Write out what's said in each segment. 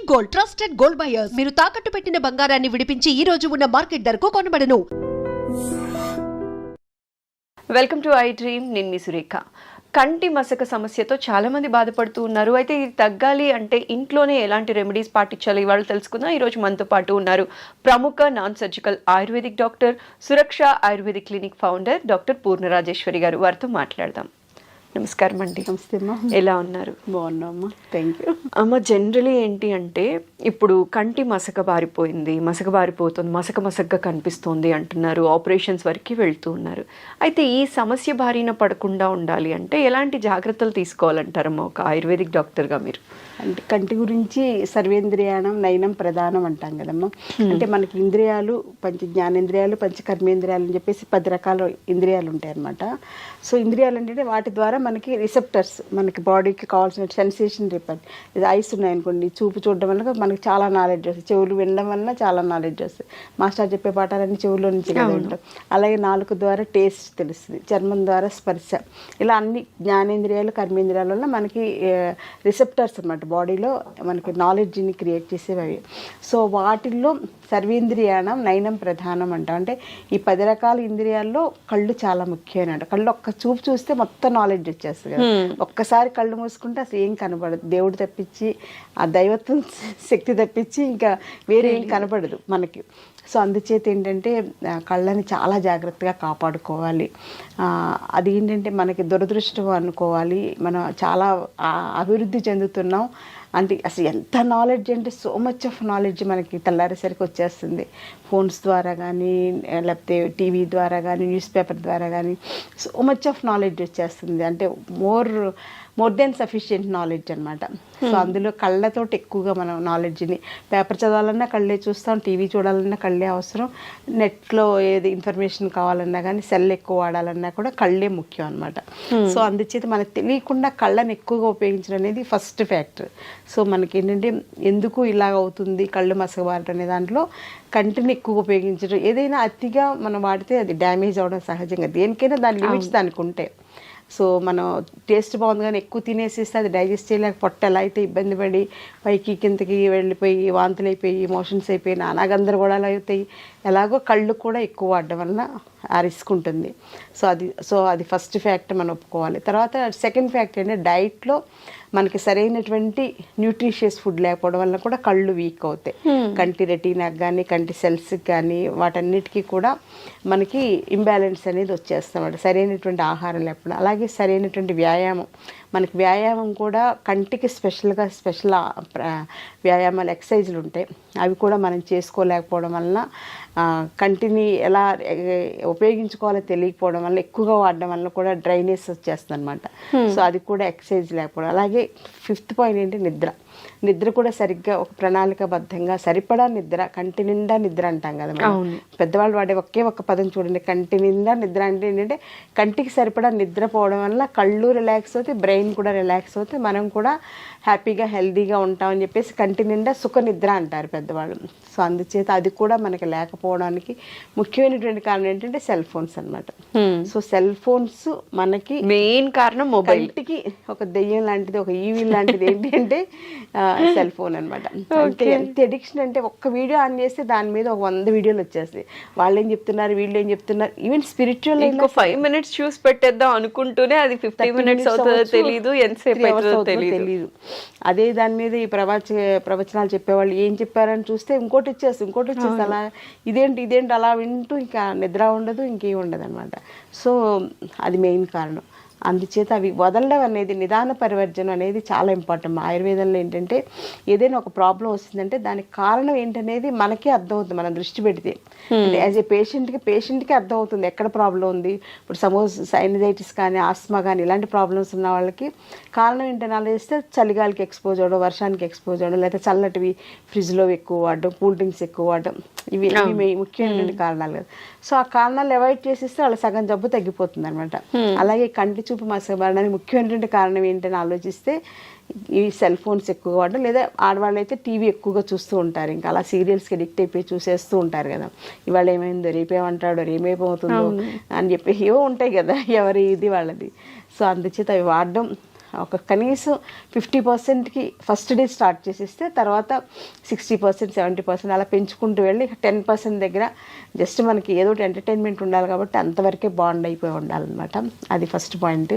Gold trusted gold buyers మీరు తాకట్టు పెట్టిన బంగారాన్ని విడిపించి ఈ రోజు ఉన్న మార్కెట్ ధరకు కొనబడను. Welcome to I dream. నేను మీ సురేఖ. కంటి మసక సమస్యతో చాలా మంది బాధపడుతూ ఉన్నారు. అయితే ఇది తగ్గాలి అంటే ఇంట్లోనే ఎలాంటి రెమెడీస్ పాటించాలి ఇవాళ తెలుసుకుందాం. ఈరోజు మనతో పాటు ఉన్నారు ప్రముఖ నాన్ సర్జికల్ ఆయుర్వేదిక్ డాక్టర్, సురక్ష ayurvedic clinic founder doctor Purna Rajeshwari గారు. వారితో మాట్లాడదాం. నమస్కారం అండి. నమస్తే అమ్మా. ఎలా ఉన్నారు? బాగున్నామ్మా, థ్యాంక్ యూ అమ్మ. జనరలీ ఏంటి అంటే ఇప్పుడు కంటి మసక బారిపోయింది, మసక బారిపోతుంది, మసకగా కనిపిస్తుంది అంటున్నారు. ఆపరేషన్స్ వరకు వెళ్తూ ఉన్నారు. అయితే ఈ సమస్య బారిన పడకుండా ఉండాలి అంటే ఎలాంటి జాగ్రత్తలు తీసుకోవాలంటారమ్మా ఒక ఆయుర్వేదిక్ డాక్టర్గా మీరు? అంటే కంటి గురించి సర్వేంద్రియాణం నయనం ప్రధానం అంటాం కదమ్మా. అంటే మనకి ఇంద్రియాలు పంచ జ్ఞానేంద్రియాలు, పంచ కర్మేంద్రియాలు అని చెప్పేసి 10 రకాల ఇంద్రియాలు ఉంటాయి అన్నమాట. సో ఇంద్రియాలు అంటే వాటి ద్వారా మనకి రిసెప్టర్స్, మనకి బాడీకి కావాల్సిన సెన్సేషన్ రిపర్ట్. ఇది ఐస్ ఉన్నాయనుకోండి, చూపు చూడడం వల్ల మనకి చాలా నాలెడ్జ్ వస్తుంది, చెవులు వినడం వల్ల చాలా నాలెడ్జ్ వస్తుంది. మాస్టర్ చెప్పే పాఠాలన్నీ చెవుల్లో నుంచి కదా ఉంటాం. అలాగే నాలుక ద్వారా టేస్ట్ తెలుస్తుంది, చర్మం ద్వారా స్పర్శ, ఇలా అన్ని జ్ఞానేంద్రియాలు కర్మేంద్రియాల వల్ల మనకి రిసెప్టర్స్ అన్నమాట, బాడీలో మనకి నాలెడ్జ్ని క్రియేట్ చేసేవి అవి. సో వాటిల్లో సర్వేంద్రియాణం నయనం ప్రధానం అంటాం. అంటే ఈ 10 రకాల ఇంద్రియాల్లో కళ్ళు చాలా ముఖ్యమైన. కళ్ళు ఒక్క చూపు చూస్తే మొత్తం నాలెడ్జ్ వచ్చేస్తుంది కదా. ఒక్కసారి కళ్ళు మూసుకుంటే అసలు ఏం కనపడదు, దేవుడు తప్పించి ఆ దైవత్వం శక్తి తప్పించి ఇంకా వేరే ఏం కనపడదు మనకి. సో అందుచేత ఏంటంటే కళ్ళని చాలా జాగ్రత్తగా కాపాడుకోవాలి. అది ఏంటంటే మనకి దురదృష్టం అనుకోవాలి. మనం చాలా అభివృద్ధి చెందుతున్నాం అంటే అసలు ఎంత నాలెడ్జ్ అంటే సో మచ్ ఆఫ్ నాలెడ్జ్ మనకి తెల్లారేసరికి వచ్చేస్తుంది. ఫోన్స్ ద్వారా కానీ, లేకపోతే టీవీ ద్వారా కానీ, న్యూస్ పేపర్ ద్వారా కానీ సో మచ్ ఆఫ్ నాలెడ్జ్ వచ్చేస్తుంది. అంటే మోర్ దెన్ సఫిషియెంట్ నాలెడ్జ్ అనమాట. సో అందులో కళ్ళతోటి ఎక్కువగా మనం నాలెడ్జ్ని, పేపర్ చదవాలన్నా కళ్ళే చూస్తాం, టీవీ చూడాలన్నా కళ్ళే అవసరం, నెట్లో ఏది ఇన్ఫర్మేషన్ కావాలన్నా కానీ, సెల్ ఎక్కువ వాడాలన్నా కూడా కళ్ళే ముఖ్యం అనమాట. సో అందుచేత మనకు తెలియకుండా కళ్ళని ఎక్కువగా ఉపయోగించడం అనేది ఫస్ట్ ఫ్యాక్టర్. సో మనకి ఏంటంటే ఎందుకు ఇలాగ అవుతుంది కళ్ళు మసకబారటం అనే దాంట్లో కంటిని ఎక్కువ ఉపయోగించడం, ఏదైనా అతిగా మనం వాడితే అది డ్యామేజ్ అవ్వడం సహజంగా, దేనికైనా దాని లిమిట్స్ దానికి ఉంటాయి. సో మనం టేస్ట్ బాగుంది కానీ ఎక్కువ తినేసేస్తే అది డైజెస్ట్ చేయలేక పొట్ట ఎలా అయితే ఇబ్బంది పడి పైకి కిందకి వెళ్ళిపోయి వాంతులు అయిపోయి మోషన్స్ అయిపోయి నానాగందరగోళాలు అవుతాయి. ఎలాగో కళ్ళు కూడా ఎక్కువ వాడడం వలన ఆ రిస్క్ ఉంటుంది. సో అది ఫస్ట్ ఫ్యాక్ట్ మనం ఒప్పుకోవాలి. తర్వాత సెకండ్ ఫ్యాక్ట్ ఏంటంటే డైట్లో మనకి సరైనటువంటి న్యూట్రిషియస్ ఫుడ్ లేకపోవడం వల్ల కూడా కళ్ళు వీక్ అవుతాయి. కంటి రెటీనాకి కానీ, కంటి సెల్స్కి కానీ, వాటన్నిటికీ కూడా మనకి ఇంబ్యాలెన్స్ అనేది వచ్చేస్తామన్నమాట సరైనటువంటి ఆహారం లేకపోవడం. అలాగే సరైనటువంటి వ్యాయామం, మనకి వ్యాయామం కూడా కంటికి స్పెషల్ వ్యాయామాలు ఎక్సర్సైజులు ఉంటాయి, అవి కూడా మనం చేసుకోలేకపోవడం వలన కంటిని ఎలా ఉపయోగించుకోవాలో తెలియకపోవడం వల్ల, ఎక్కువగా వాడడం వల్ల కూడా డ్రైనెస్ వచ్చేస్తుంది అనమాట. సో అది కూడా ఎక్సర్సైజ్ లేకపోవడం. అలాగే 5th పాయింట్ ఏంటి నిద్ర కూడా సరిగ్గా ఒక ప్రణాళికబద్ధంగా సరిపడా నిద్ర, కంటి నిండా నిద్ర అంటాం కదా మనం. పెద్దవాళ్ళు వాడే ఒక్క పదం చూడండి, కంటి నిండా నిద్ర. అంటే ఏంటంటే కంటికి సరిపడా నిద్రపోవడం వల్ల కళ్ళు రిలాక్స్ అవుతాయి, బ్రెయిన్ కూడా రిలాక్స్ అవుతాయి, మనం కూడా హ్యాపీగా హెల్దీగా ఉంటామని చెప్పేసి కంటి నిండా సుఖ నిద్ర అంటారు పెద్దవాళ్ళు. సో అందుచేత అది కూడా మనకి లేకపోవడానికి ముఖ్యమైనటువంటి కారణం ఏంటంటే సెల్ ఫోన్స్ అనమాట. సో సెల్ ఫోన్స్ మనకి మెయిన్ కారణం మొబైల్. కంటికి ఒక దెయ్యం లాంటిది, ఒక ఈవిల్ లాంటిది ఏంటి అంటే సెల్ ఫోన్ అనమాట. ఎంత అడిక్షన్ అంటే ఒక్క వీడియో ఆన్ చేస్తే దాని మీద ఒక 100 వీడియోలు వచ్చేస్తాయి. వాళ్ళు ఏం చెప్తున్నారు, వీళ్ళు ఏం చెప్తున్నారు, ఈవెన్ స్పిరిచువల్. ఇంకో 5 minutes చూసి పెట్టేద్దాం అనుకుంటూనే అది 50 minutes అవుతుందో తెలియదు, ఎంతసేపు అవుతుందో తెలియదు. అదే దాని మీద ఈ ప్రవచనాలు చెప్పేవాళ్ళు ఏం చెప్పారని చూస్తే ఇంకోటి వచ్చేసి అలా ఇదేంటి అలా వింటూ ఇంకా నిద్ర ఉండదు, ఇంకేం ఉండదు అనమాట. సో అది మెయిన్ కారణం. అందుచేత అవి వదలడం అనేది, నిదాన పరివర్జనం అనేది చాలా ఇంపార్టెంట్. ఆయుర్వేదంలో ఏంటంటే ఏదైనా ఒక ప్రాబ్లం వస్తుందంటే దానికి కారణం ఏంటనేది మనకే అర్థమవుతుంది మనం దృష్టి పెడితే. యాజ్ ఏ పేషెంట్కి అర్థమవుతుంది ఎక్కడ ప్రాబ్లం ఉంది. ఇప్పుడు సపోజ్ సైనజైటిస్ కానీ, ఆస్మా కానీ ఇలాంటి ప్రాబ్లమ్స్ ఉన్న వాళ్ళకి కారణం ఏంటని ఆలోచిస్తే చలిగాలికి ఎక్స్పోజ్ అవ్వడం, వర్షానికి ఎక్స్పోజ్ అవ్వడం, లేదా చల్లటివి ఫ్రిడ్జ్లో ఎక్కువ వాడడం, కూల్ డ్రింక్స్ ఎక్కువ వాడడం, ఇవి ముఖ్యమైనటువంటి కారణాలు కదా. సో ఆ కారణాలు అవాయిడ్ చేసేస్తే వాళ్ళ సగం జబ్బు తగ్గిపోతుంది అనమాట. అలాగే కంటి చూపు మసకబారడానికి ముఖ్యమైనటువంటి కారణం ఏంటని ఆలోచిస్తే ఈ సెల్ ఫోన్స్ ఎక్కువగా వాడడం, లేదా ఆడవాళ్ళు అయితే టీవీ ఎక్కువగా చూస్తూ ఉంటారు, ఇంకా అలా సీరియల్స్కి అడిక్ట్ అయిపోయి చూసేస్తూ ఉంటారు కదా. ఇవాళ ఏమైందో, రేపేమంటాడో, రేమేమవుతుందో అని చెప్పి ఏవో ఉంటాయి కదా, ఎవరి ఇది వాళ్ళది. సో అందుచేత అవి వాడడం ఒక కనీసం 50%కి ఫస్ట్ డే స్టార్ట్ చేసేస్తే తర్వాత 60%, 70% అలా పెంచుకుంటూ వెళ్ళి 10% దగ్గర జస్ట్ మనకి ఏదో ఒకటి ఎంటర్టైన్మెంట్ ఉండాలి కాబట్టి అంతవరకే బాండ్ అయిపోయి ఉండాలన్నమాట. అది ఫస్ట్ పాయింట్.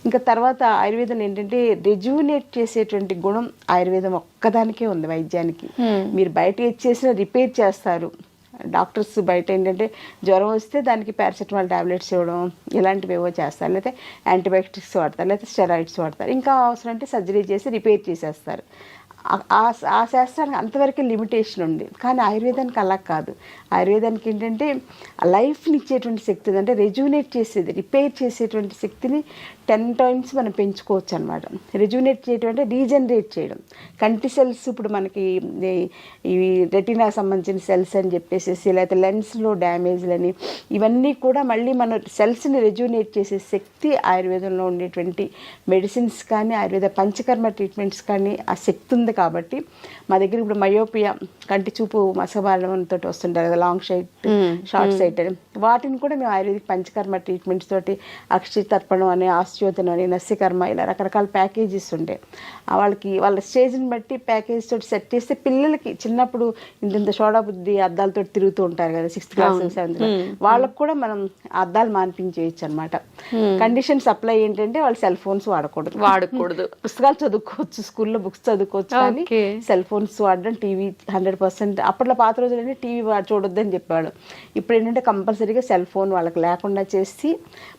ఇంకా తర్వాత ఆయుర్వేదం ఏంటంటే రెజ్యూనేట్ చేసేటువంటి గుణం ఆయుర్వేదం ఒక్కదానికే ఉంది వైద్యానికి. మీరు బయట ఏది చేసినా రిపేర్ చేస్తారు. డాక్టర్స్ బయట ఏంటంటే జ్వరం వస్తే దానికి పారాసెటమాల్ టాబ్లెట్స్ ఇవ్వడం ఇలాంటివి ఏవో చేస్తారు, లేకపోతే యాంటీబయాటిక్స్ వాడతారు, లేకపోతే స్టెరాయిడ్స్ వాడతారు. ఇంకా అవసరం అంటే సర్జరీ చేసి రిపేర్ చేసేస్తారు. ఆ శాస్త్రానికి అంతవరకే లిమిటేషన్ ఉంది. కానీ ఆయుర్వేదానికి అలా కాదు. ఆయుర్వేదానికి ఏంటంటే లైఫ్ని ఇచ్చేటువంటి శక్తి ఉంది. అంటే రెజ్యూనేట్ చేసేది, రిపేర్ చేసేటువంటి శక్తిని 10 times మనం పెంచుకోవచ్చు అనమాట. రెజ్యూనేట్ చేయడం అంటే రీజనరేట్ చేయడం. కంటి సెల్స్ ఇప్పుడు మనకి ఇవి రెటీనా సంబంధించిన సెల్స్ అని చెప్పేసి, లేకపోతే లెన్స్లో డ్యామేజ్లని, ఇవన్నీ కూడా మళ్ళీ మన సెల్స్ని రెజ్యూనేట్ చేసే శక్తి ఆయుర్వేదంలో ఉండేటువంటి మెడిసిన్స్ కానీ ఆయుర్వేద పంచకర్మ ట్రీట్మెంట్స్ కానీ ఆ శక్తి ఉంది. కాబట్టి మా దగ్గర ఇప్పుడు మయోపియా, కంటి చూపు మసబారంతో వస్తుంటారు కదా, లాంగ్ సైట్, షార్ట్ సైట్ అని, వాటిని కూడా మేము ఆయుర్వేదిక్ పంచకర్మ ట్రీట్మెంట్స్ తోటి అక్షి తర్పణం అని, ఆస్ట్యోతనం అని, నస్యకర్మ, ఇలా రకరకాల ప్యాకేజెస్ ఉంటాయి. వాళ్ళకి వాళ్ళ స్టేజ్ని బట్టి ప్యాకేజ్ తోటి సెట్ చేస్తే పిల్లలకి చిన్నప్పుడు ఇంత సోడా బుద్ధి అద్దాలతో తిరుగుతూ ఉంటారు కదా 6th క్లాస్ 7th క్లాస్, వాళ్ళకు కూడా మనం అద్దాలు మాన్పించేయచ్చు అనమాట. కండిషన్స్ అప్లై ఏంటంటే వాళ్ళు సెల్ ఫోన్స్ వాడకూడదు. పుస్తకాలు చదువుకోవచ్చు, స్కూల్లో బుక్స్ చదువుకోవచ్చు, కానీ సెల్ ఫోన్స్ వాడడం, టీవీ 100%. అప్పట్లో పాత రోజులంటే టీవీ చూడొద్దని చెప్పేవాళ్ళు. ఇప్పుడు ఏంటంటే కంపల్సరీగా సెల్ ఫోన్ వాళ్ళకి లేకుండా చేసి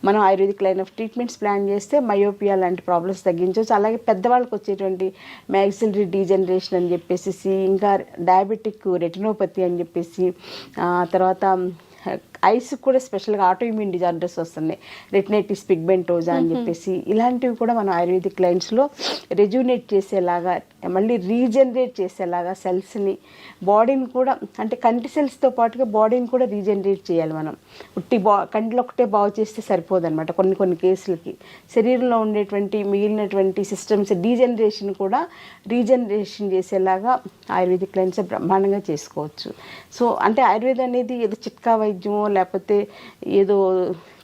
మనం ayurvedic line of treatments plan చేస్తే మయోపియా లాంటి ప్రాబ్లమ్స్ తగ్గించవచ్చు. అలాగే పెద్దవాళ్ళకి వచ్చేటువంటి మ్యాక్సిలరీ డీజనరేషన్ అని చెప్పేసి, ఇంకా డయాబెటిక్ రెటినోపతి అని చెప్పేసి, తర్వాత ఐస్ కూడా స్పెషల్గా ఆటోఇమ్యూన్ డిజార్డర్స్ వస్తున్నాయి, రెటినైటిస్ పిగ్మెంటోజా అని చెప్పేసి, ఇలాంటివి కూడా మనం ఆయుర్వేదిక్ లైన్స్లో రెజ్యూనేట్ చేసేలాగా, మళ్ళీ రీజనరేట్ చేసేలాగా సెల్స్ని, బాడీని కూడా, అంటే కంటి సెల్స్తో పాటుగా బాడీని కూడా రీజనరేట్ చేయాలి మనం. కంటిలో ఒకటే బాగు చేస్తే సరిపోదన్నమాట. కొన్ని కేసులకి శరీరంలో ఉండేటువంటి మిగిలినటువంటి సిస్టమ్స్ డీజనరేషన్ కూడా రీజనరేషన్ చేసేలాగా ఆయుర్వేదిక్ లైన్స్ బ్రహ్మాండంగా చేసుకోవచ్చు. సో అంటే ఆయుర్వేదం అనేది ఏదో చిట్కా వైద్యమో లేకపోతే ఏదో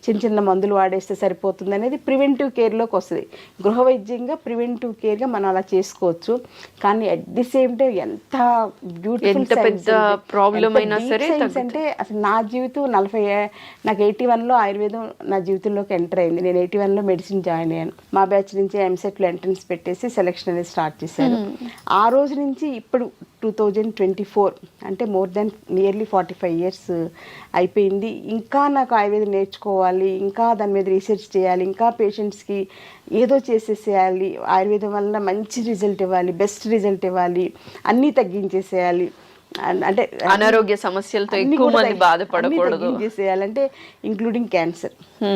చిన్న మందులు వాడేస్తే సరిపోతుంది అనేది ప్రివెంటివ్ కేర్లోకి వస్తుంది. గృహ వైద్యంగా ప్రివెంటివ్ కేర్గా మనం అలా చేసుకోవచ్చు. కానీ అట్ ది సేమ్ టైం ఎంత బ్యూటిఫుల్ ప్రాబ్లం అయినా సరే అంటే అసలు నా జీవితం నాకు 81లో ఆయుర్వేదం నా జీవితంలోకి ఎంటర్ అయింది. నేను 81లో మెడిసిన్ జాయిన్ అయ్యాను. మా బ్యాచ్ నుంచి ఎంసెట్లో ఎంట్రన్స్ పెట్టేసి సెలెక్షన్ అనేది స్టార్ట్ చేశాను. ఆ రోజు నుంచి ఇప్పుడు 2024 అంటే మోర్ దెన్ నియర్లీ 45 years అయిపోయింది. ఇంకా నాకు ఆయుర్వేదం నేర్చుకోవాలి, ఇంకా దాని మీద రీసెర్చ్ చేయాలి, ఇంకా పేషెంట్స్కి ఏదో చేసేసేయాలి, ఆయుర్వేదం వల్ల మంచి రిజల్ట్ ఇవ్వాలి, బెస్ట్ రిజల్ట్ ఇవ్వాలి, అన్నీ తగ్గించేసేయాలి, అంటే అనారోగ్య సమస్యలతో ఎక్కువ మంది బాధపడకూడదు చేసేయాలంటే including cancer.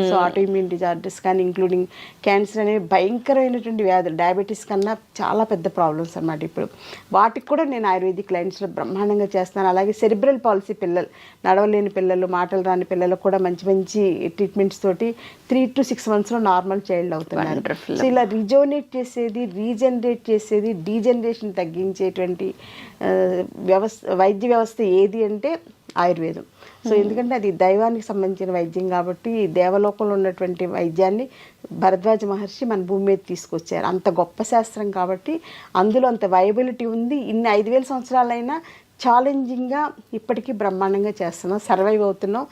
So autoimmune disorders కానీ ఇంక్లూడింగ్ క్యాన్సర్ అనేవి భయంకరమైనటువంటి వ్యాధులు, డయాబెటీస్ కన్నా చాలా పెద్ద ప్రాబ్లమ్స్ అన్నమాట. ఇప్పుడు వాటికి కూడా నేను ఆయుర్వేదిక్ లైన్స్లో బ్రహ్మాండంగా చేస్తాను. అలాగే సెరిబ్రల్ పాలసీ పిల్లలు, నడవలేని పిల్లలు, మాటలు రాని పిల్లలకు కూడా మంచి ట్రీట్మెంట్స్ తోటి 3 to 6 monthsలో నార్మల్ చైల్డ్ అవుతున్నారు. సో ఇలా రిజోనేట్ చేసేది, రీజనరేట్ చేసేది, డీజనరేషన్ తగ్గించేటువంటి వైద్య వ్యవస్థ ఏది అంటే ఆయుర్వేదం. సో ఎందుకంటే అది దైవానికి సంబంధించిన వైద్యం కాబట్టి దేవలోకంలో ఉన్నటువంటి వైద్యాన్ని భరద్వాజ మహర్షి మన భూమి మీద తీసుకొచ్చారు. అంత గొప్ప శాస్త్రం కాబట్టి అందులో అంత వైబిలిటీ ఉంది. ఇన్ని 5000 సంవత్సరాలైనా ఛాలెంజింగ్గా ఇప్పటికీ బ్రహ్మాండంగా చేస్తున్నాం, సర్వైవ్ అవుతున్నాం.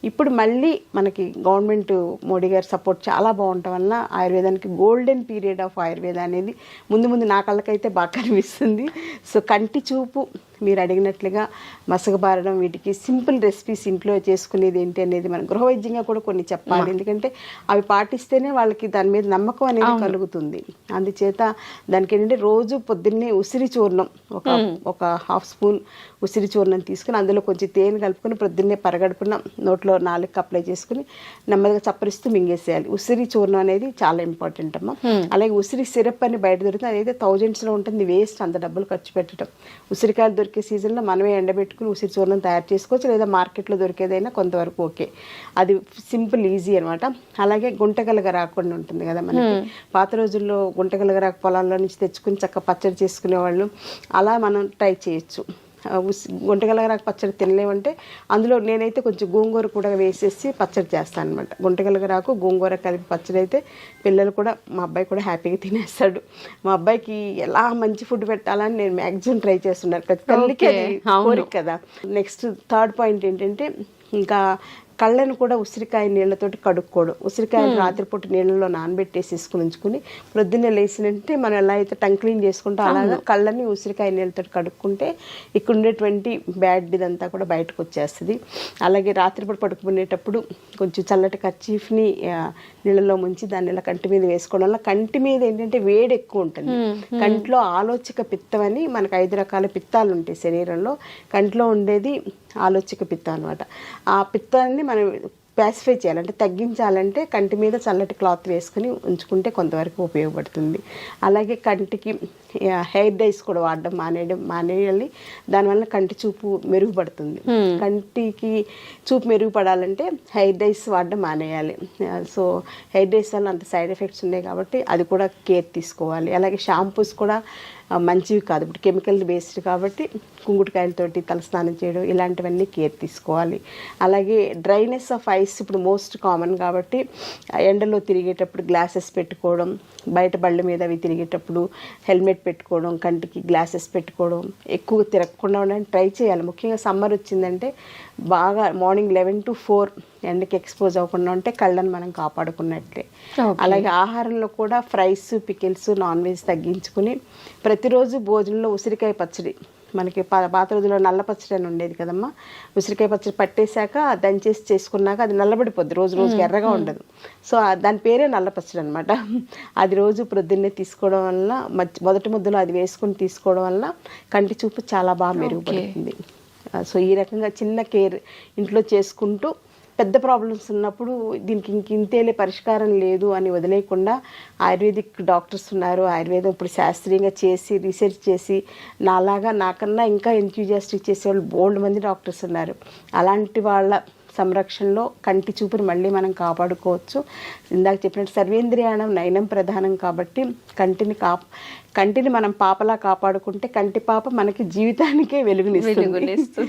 ఇప్పుడు మళ్ళీ మనకి గవర్నమెంట్ మోడీ గారి సపోర్ట్ చాలా బాగుండటం వల్ల ఆయుర్వేదానికి గోల్డెన్ పీరియడ్ ఆఫ్ ఆయుర్వేద అనేది ముందు నా కళ్ళకైతే బాగా కనిపిస్తుంది. సో కంటి చూపు మీరు అడిగినట్లుగా మసకబారడం, వీటికి సింపుల్ రెసిపీస్ ఇంట్లో చేసుకునేది ఏంటి అనేది మనం గృహవైద్యంగా కూడా కొన్ని చెప్పాలి. ఎందుకంటే అవి పాటిస్తేనే వాళ్ళకి దాని మీద నమ్మకం అనేది కలుగుతుంది. అందుచేత దానికి ఏంటంటే రోజు పొద్దున్నే ఉసిరి చూర్ణం ఒక 1/2 స్పూన్ ఉసిరి చూర్ణం తీసుకుని అందులో కొంచెం తేనె కలుపుకొని ప్రొద్దున్నే పరగడుపున నోట్లో 4కి అప్లై చేసుకుని నెమ్మదిగా చప్పరిస్తూ మింగేసేయాలి. ఉసిరి చూర్ణం అనేది చాలా ఇంపార్టెంట్ అమ్మా. అలాగే ఉసిరి సిరప్ అని బయట దొరుకుతుంది, అదైతే 1000sలో ఉంటుంది, వేస్ట్ అంత డబ్బులు ఖర్చు పెట్టడం. ఉసిరికాయలు దొరికే సీజన్లో మనమే ఎండబెట్టుకుని ఉసిరి చూర్ణం తయారు చేసుకోవచ్చు, లేదా మార్కెట్లో దొరికేదైనా కొంతవరకు ఓకే. అది సింపుల్, ఈజీ అనమాట. అలాగే గుంటగలగరాకు ఉంటుంది కదా మనకి, పాత రోజుల్లో గుంటగలగరాకు పొలాల్లో నుంచి తెచ్చుకుని చక్కగా పచ్చడి చేసుకునేవాళ్ళు, అలా మనం ట్రై చేయొచ్చు. గుంటగలగరాకు పచ్చడి తినలేమంటే అందులో నేనైతే కొంచెం గోంగూర కూడా వేసేసి పచ్చడి చేస్తాను అనమాట. గుంటగలగరాకు గోంగూర కలిపి పచ్చడి అయితే పిల్లలు కూడా, మా అబ్బాయి కూడా హ్యాపీగా తినేస్తాడు. మా అబ్బాయికి ఎలా మంచి ఫుడ్ పెట్టాలని నేను మ్యాక్సిమం ట్రై చేస్తున్నాను. ప్రతి తల్లికి అది కోరిక కదా. నెక్స్ట్ థర్డ్ పాయింట్ ఏంటంటే, ఇంకా కళ్ళను కూడా ఉసిరికాయ నీళ్ళతోటి కడుక్కోవడం. ఉసిరికాయలు రాత్రిపూట నీళ్ళలో నానబెట్టేసేసుకుని ఉంచుకుని ప్రొద్దున్నే లేచినంటే మనం ఎలా అయితే టంగ్ క్లీన్ చేసుకుంటాం అలాగా కళ్ళని ఉసిరికాయ నీళ్ళతో కడుక్కుంటే ఇక్కడ ఉండేటువంటి బ్యాడ్ ఇదంతా కూడా బయటకు వచ్చేస్తుంది. అలాగే రాత్రిపూట పడుకునేటప్పుడు కొంచెం చల్లటి కర్చీఫ్ని నీళ్ళలో ముంచి దాన్ని ఇలా కంటి మీద వేసుకోవడం వల్ల కంటి మీద ఏంటంటే వేడి ఎక్కువ ఉంటుంది. కంట్లో ఆలోచక పిత్తం అని మనకు 5 రకాల పిత్తాలు ఉంటాయి శరీరంలో. కంట్లో ఉండేది ఆలోచక పిత్తం అనమాట. ఆ పిత్తాన్ని మనం ప్యాసిఫై చేయాలంటే, తగ్గించాలంటే కంటి మీద చల్లటి క్లాత్ వేసుకుని ఉంచుకుంటే కొంతవరకు ఉపయోగపడుతుంది. అలాగే కంటికి హెయిర్ డైస్ కూడా వాడడం మానేయాలి. దానివల్ల కంటి చూపు మెరుగుపడుతుంది. కంటికి చూపు మెరుగుపడాలంటే హెయిర్ డైస్ వాడడం మానేయాలి. సో హెయిర్ డైస్ వల్ల అంత సైడ్ ఎఫెక్ట్స్ ఉన్నాయి కాబట్టి అది కూడా కేర్ తీసుకోవాలి. అలాగే షాంపూస్ కూడా మంచివి కాదు, ఇప్పుడు కెమికల్ బేస్డ్ కాబట్టి కుంకుడుకాయలతోటి తలస్నానం చేయడం ఇలాంటివన్నీ కేర్ తీసుకోవాలి. అలాగే డ్రైనెస్ ఆఫ్ ఐస్ ఇప్పుడు మోస్ట్ కామన్ కాబట్టి ఎండలో తిరిగేటప్పుడు గ్లాసెస్ పెట్టుకోవడం, బయట బళ్ళ మీద అవి తిరిగేటప్పుడు హెల్మెట్ పెట్టుకోవడం, కంటికి గ్లాసెస్ పెట్టుకోవడం, ఎక్కువ తిరగకుండా ఉండడానికి ట్రై చేయాలి. ముఖ్యంగా సమ్మర్ వచ్చిందంటే బాగా మార్నింగ్ 11 to 4 ఎండకి ఎక్స్పోజ్ అవ్వకుండా ఉంటే కళ్ళని మనం కాపాడుకున్నట్లే. అలాగే ఆహారంలో కూడా ఫ్రైస్, పికిల్స్, నాన్ వెజ్ తగ్గించుకుని ప్రతిరోజు భోజనంలో ఉసిరికాయ పచ్చడి, మనకి పాత రోజుల్లో నల్ల పచ్చడి అని ఉండేది కదమ్మా. ఉసిరికాయ పచ్చడి పట్టేశాక దంచేసి చేసుకున్నాక అది నల్లబడిపోద్ది, రోజుకి ఎర్రగా ఉండదు. సో దాని పేరే నల్ల పచ్చడి అనమాట. అది రోజు ప్రొద్దున్నే తీసుకోవడం వల్ల, మొదటి ముద్దలో అది వేసుకుని తీసుకోవడం వల్ల కంటి చూపు చాలా బాగా మెరుగుపడుతుంది. సో ఈ రకంగా చిన్న కేర్ ఇంట్లో చేసుకుంటూ పెద్ద ప్రాబ్లమ్స్ ఉన్నప్పుడు దీనికి ఇంతేలే పరిష్కారం లేదు అని వదిలేయకుండా ఆయుర్వేదిక్ డాక్టర్స్ ఉన్నారు. ఆయుర్వేదం ఇప్పుడు శాస్త్రీయంగా చేసి రీసెర్చ్ చేసి నాకన్నా ఇంకా ఎంథ్యూజియాస్టిక్ చేసేవాళ్ళు బోల్డ్ మంది డాక్టర్స్ ఉన్నారు. అలాంటి వాళ్ళ సంరక్షణలో కంటి చూపుని మళ్ళీ మనం కాపాడుకోవచ్చు. ఇందాక చెప్పినట్టు సర్వేంద్రియాణం నయనం ప్రధానం కాబట్టి కంటిని మనం పాపలా కాపాడుకుంటే కంటి పాప మనకి జీవితానికే వెలుగునిస్తుంది.